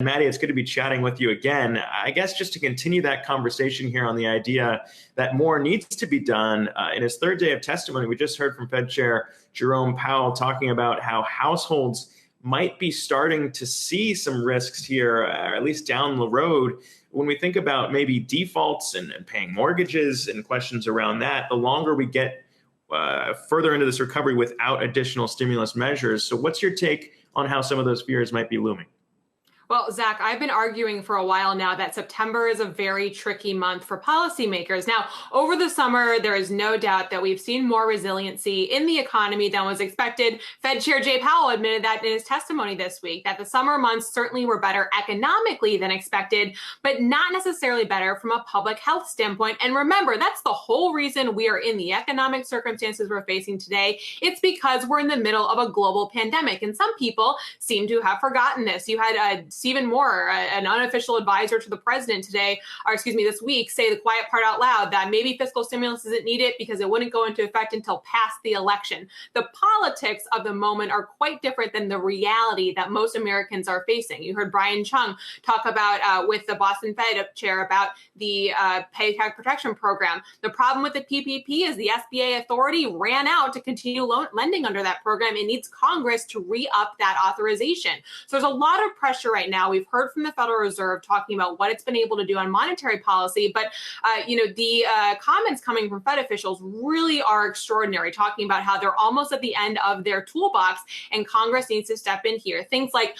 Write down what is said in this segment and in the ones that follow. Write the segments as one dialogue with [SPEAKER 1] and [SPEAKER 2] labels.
[SPEAKER 1] Mattie, it's good to be chatting with you again. I guess just to continue that conversation here on the idea that more needs to be done. In his third day of testimony, we just heard from Fed Chair Jerome Powell talking about how households might be starting to see some risks here, at least down the road. When we think about maybe defaults and paying mortgages and questions around that, the longer we get further into this recovery without additional stimulus measures. So what's your take on how some of those fears might be looming?
[SPEAKER 2] Well, Zach, I've been arguing for a while now that September is a very tricky month for policymakers. Now, over the summer, there is no doubt that we've seen more resiliency in the economy than was expected. Fed Chair Jay Powell admitted that in his testimony this week, that the summer months certainly were better economically than expected, but not necessarily better from a public health standpoint. And remember, that's the whole reason we are in the economic circumstances we're facing today. It's because we're in the middle of a global pandemic. And some people seem to have forgotten this. You had Stephen Moore, an unofficial advisor to the president this week, say the quiet part out loud that maybe fiscal stimulus isn't needed because it wouldn't go into effect until past the election. The politics of the moment are quite different than the reality that most Americans are facing. You heard Brian Chung talk about with the Boston Fed chair about the Paycheck Protection Program. The problem with the PPP is the SBA authority ran out to continue lending under that program. It needs Congress to re-up that authorization. So there's a lot of pressure right now. We've heard from the Federal Reserve talking about what it's been able to do on monetary policy, but the comments coming from Fed officials really are extraordinary, talking about how they're almost at the end of their toolbox and Congress needs to step in here. Things like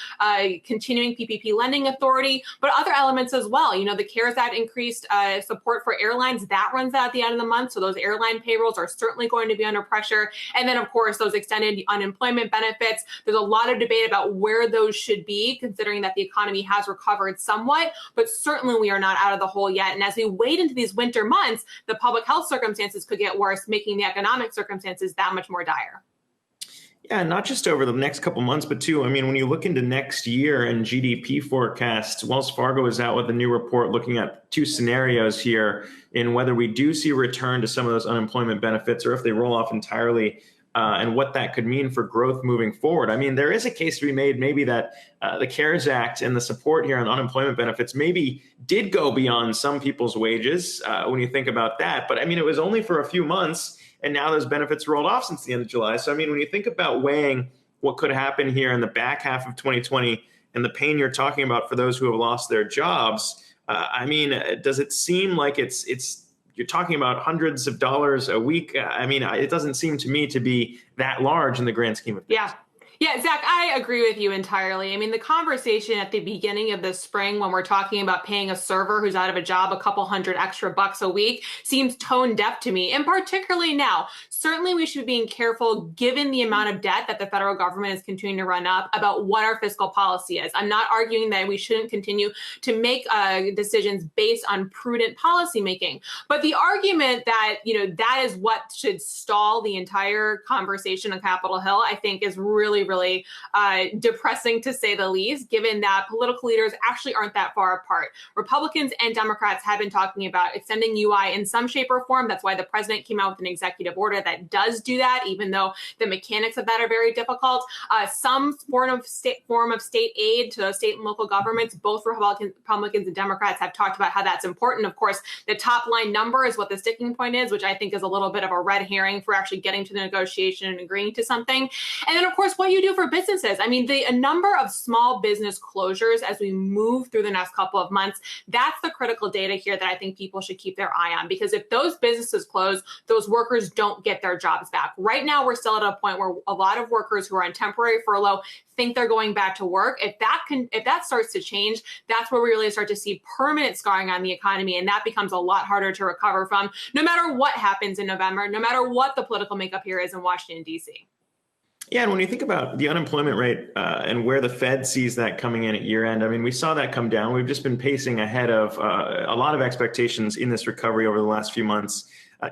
[SPEAKER 2] continuing PPP lending authority, but other elements as well. The CARES Act increased support for airlines. That runs out at the end of the month, so those airline payrolls are certainly going to be under pressure. And then, of course, those extended unemployment benefits. There's a lot of debate about where those should be, considering that the economy has recovered somewhat, but certainly we are not out of the hole yet. And as we wade into these winter months, the public health circumstances could get worse, making the economic circumstances that much more dire.
[SPEAKER 1] Yeah, not just over the next couple months, but too, when you look into next year and GDP forecasts, Wells Fargo is out with a new report looking at two scenarios here in whether we do see a return to some of those unemployment benefits or if they roll off entirely. And what that could mean for growth moving forward. There is a case to be made maybe that the CARES Act and the support here on unemployment benefits maybe did go beyond some people's wages when you think about that. But it was only for a few months, and now those benefits rolled off since the end of July. So when you think about weighing what could happen here in the back half of 2020 and the pain you're talking about for those who have lost their jobs, does it seem like you're talking about hundreds of dollars a week? It doesn't seem to me to be that large in the grand scheme of things.
[SPEAKER 2] Yeah, Zach, I agree with you entirely. The conversation at the beginning of the spring when we're talking about paying a server who's out of a job a couple $100 extra a week seems tone deaf to me, and particularly now. Certainly we should be being careful, given the amount of debt that the federal government is continuing to run up, about what our fiscal policy is. I'm not arguing that we shouldn't continue to make decisions based on prudent policymaking, but the argument that, that is what should stall the entire conversation on Capitol Hill, I think is really depressing, to say the least, given that political leaders actually aren't that far apart. Republicans and Democrats have been talking about extending UI in some shape or form. That's why the president came out with an executive order that does do that, even though the mechanics of that are very difficult. Some form of state aid to state and local governments, both Republicans and Democrats have talked about how that's important. Of course, the top line number is what the sticking point is, which I think is a little bit of a red herring for actually getting to the negotiation and agreeing to something. And then, of course, what you do for businesses. A number of small business closures as we move through the next couple of months, that's the critical data here that I think people should keep their eye on, because if those businesses close, those workers don't get their jobs back. Right now, we're still at a point where a lot of workers who are on temporary furlough think they're going back to work. If that starts to change, that's where we really start to see permanent scarring on the economy, and that becomes a lot harder to recover from, no matter what happens in November, no matter what the political makeup here is in Washington, D.C.
[SPEAKER 1] Yeah, and when you think about the unemployment rate and where the Fed sees that coming in at year end, we saw that come down. We've just been pacing ahead of a lot of expectations in this recovery over the last few months,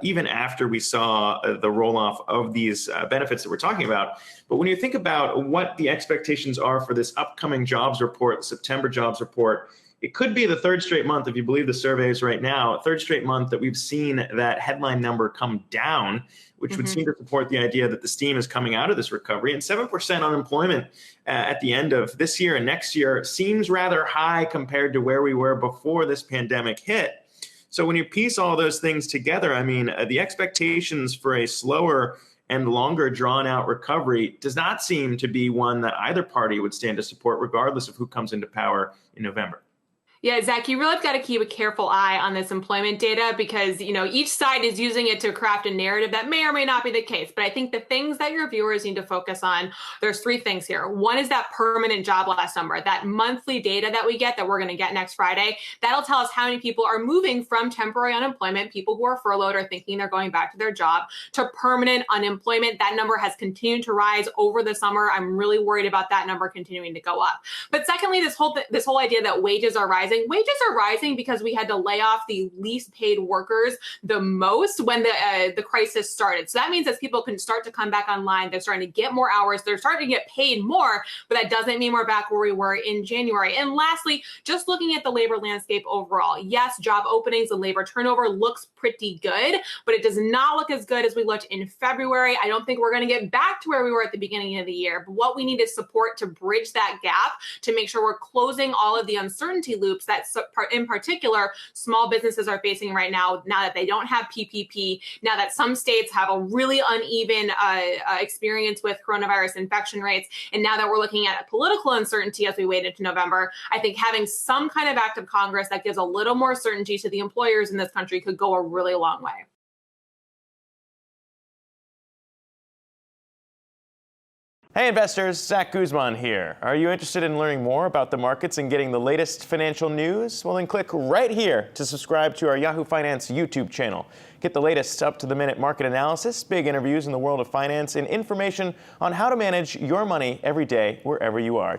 [SPEAKER 1] even after we saw the roll off of these benefits that we're talking about. But when you think about what the expectations are for this upcoming jobs report, the September jobs report, it could be the third straight month, if you believe the surveys right now, third straight month that we've seen that headline number come down, which would seem to support the idea that the steam is coming out of this recovery. And 7% unemployment at the end of this year and next year seems rather high compared to where we were before this pandemic hit. So when you piece all those things together, I mean, the expectations for a slower and longer drawn out recovery does not seem to be one that either party would stand to support, regardless of who comes into power in November.
[SPEAKER 2] Yeah, Zach, you really have got to keep a careful eye on this employment data because, each side is using it to craft a narrative that may or may not be the case. But I think the things that your viewers need to focus on, there's three things here. One is that permanent job loss number, that monthly data that we get that we're going to get next Friday. That'll tell us how many people are moving from temporary unemployment, people who are furloughed or thinking they're going back to their job, to permanent unemployment. That number has continued to rise over the summer. I'm really worried about that number continuing to go up. But secondly, this whole idea that wages are rising. Wages are rising because we had to lay off the least paid workers the most when the crisis started. So that means as people can start to come back online, they're starting to get more hours, they're starting to get paid more, but that doesn't mean we're back where we were in January. And lastly, just looking at the labor landscape overall, yes, job openings and labor turnover looks pretty good, but it does not look as good as we looked in February. I don't think we're going to get back to where we were at the beginning of the year, but what we need is support to bridge that gap to make sure we're closing all of the uncertainty loops that in particular small businesses are facing right now that they don't have PPP, now that some states have a really uneven experience with coronavirus infection rates, and now that we're looking at political uncertainty as we wait into November. I think having some kind of act of Congress that gives a little more certainty to the employers in this country could go a really long way.
[SPEAKER 3] Hey investors, Zack Guzman here. Are you interested in learning more about the markets and getting the latest financial news? Well, then click right here to subscribe to our Yahoo Finance YouTube channel. Get the latest up-to-the-minute market analysis, big interviews in the world of finance, and information on how to manage your money every day wherever you are.